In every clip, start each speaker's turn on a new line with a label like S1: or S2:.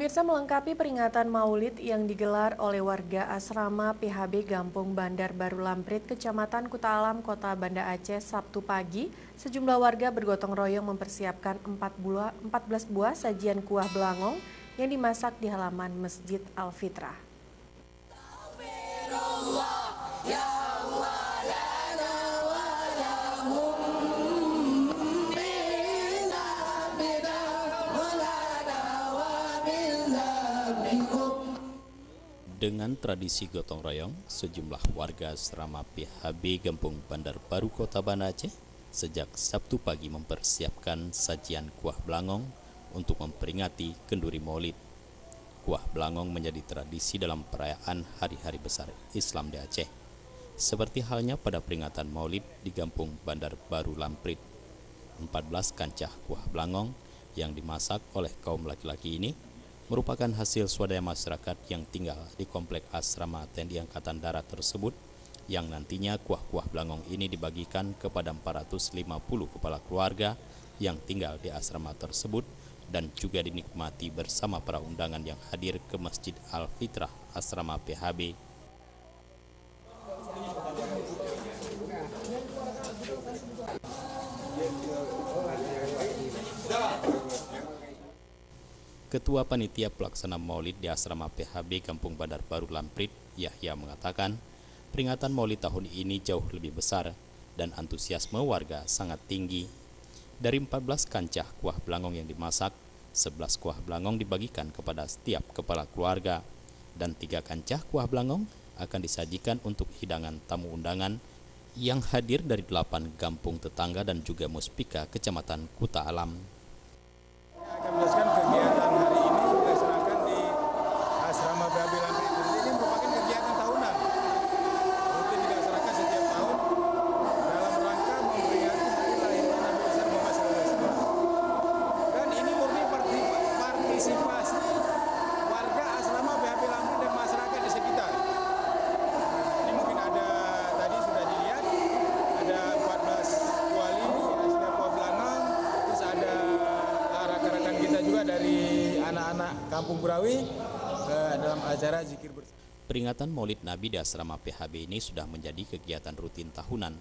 S1: Pemirsa, melengkapi peringatan Maulid yang digelar oleh warga asrama PHB Gampung Bandar Baru Lamprit, Kecamatan Kuta Alam, Kota Banda Aceh, Sabtu pagi, sejumlah warga bergotong royong mempersiapkan 14 buah sajian kuah belangong yang dimasak di halaman Masjid Al-Fitrah.
S2: Dengan tradisi gotong royong, sejumlah warga asrama PHB Gampung Bandar Baru Kota Banda Aceh sejak Sabtu pagi mempersiapkan sajian kuah belangong untuk memperingati kenduri Maulid. Kuah belangong menjadi tradisi dalam perayaan hari-hari besar Islam di Aceh. Seperti halnya pada peringatan Maulid di Gampung Bandar Baru Lamprit. 14 kancah kuah belangong yang dimasak oleh kaum laki-laki ini merupakan hasil swadaya masyarakat yang tinggal di komplek asrama TNI Angkatan Darat tersebut, yang nantinya kuah-kuah belangong ini dibagikan kepada 450 kepala keluarga yang tinggal di asrama tersebut dan juga dinikmati bersama para undangan yang hadir ke Masjid Al-Fitrah asrama PHB. Ketua Panitia Pelaksana Maulid di Asrama PHB Gampung Bandar Baru Lamprit, Yahya, mengatakan peringatan Maulid tahun ini jauh lebih besar dan antusiasme warga sangat tinggi. Dari 14 kancah kuah belangong yang dimasak, 11 kuah belangong dibagikan kepada setiap kepala keluarga dan 3 kancah kuah belangong akan disajikan untuk hidangan tamu undangan yang hadir dari 8 kampung tetangga dan juga Muspika Kecamatan Kuta Alam.
S3: Akan menjelaskan kegiatan hari ini dilaksanakan di asrama PHB Lamprit. Ini merupakan kegiatan tahunan, rutin dilaksanakan setiap tahun dalam rangka memperingati hari lahirnya Nabi besar Muhammad SAW. Dan ini murni partisipasi warga asrama PHB Lamprit dan masyarakat di sekitar. Ini mungkin ada, tadi sudah dilihat, ada 14 kuah lili, ada kuah belangong, terus ada rekan-rekan kita juga dari anak-anak Kampung Burawi dalam acara zikir bersama.
S2: Peringatan Maulid Nabi di asrama PHB ini sudah menjadi kegiatan rutin tahunan.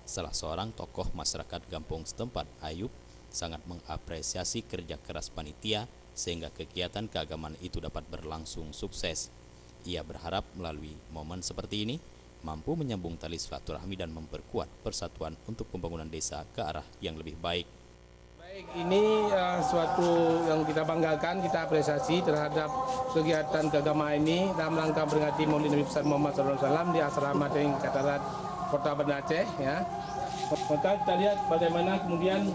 S2: Salah seorang tokoh masyarakat Gampung setempat, Ayub, sangat mengapresiasi kerja keras panitia sehingga kegiatan keagamaan itu dapat berlangsung sukses. Ia berharap melalui momen seperti ini mampu menyambung tali silaturahmi dan memperkuat persatuan untuk pembangunan desa ke arah yang lebih baik.
S4: Ini suatu yang kita banggakan, kita apresiasi terhadap kegiatan keagamaan ini dalam rangka memperingati Maulid Nabi besar Muhammad SAW di asrama TNI Angkatan Darat Kota Banda Aceh. Ya. Maka kita lihat bagaimana kemudian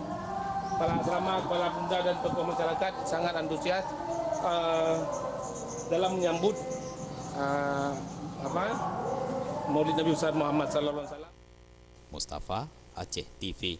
S4: para asrama, kepala benda dan tokoh masyarakat sangat antusias dalam menyambut Maulid Nabi besar Muhammad SAW.
S2: Mustafa, Aceh TV.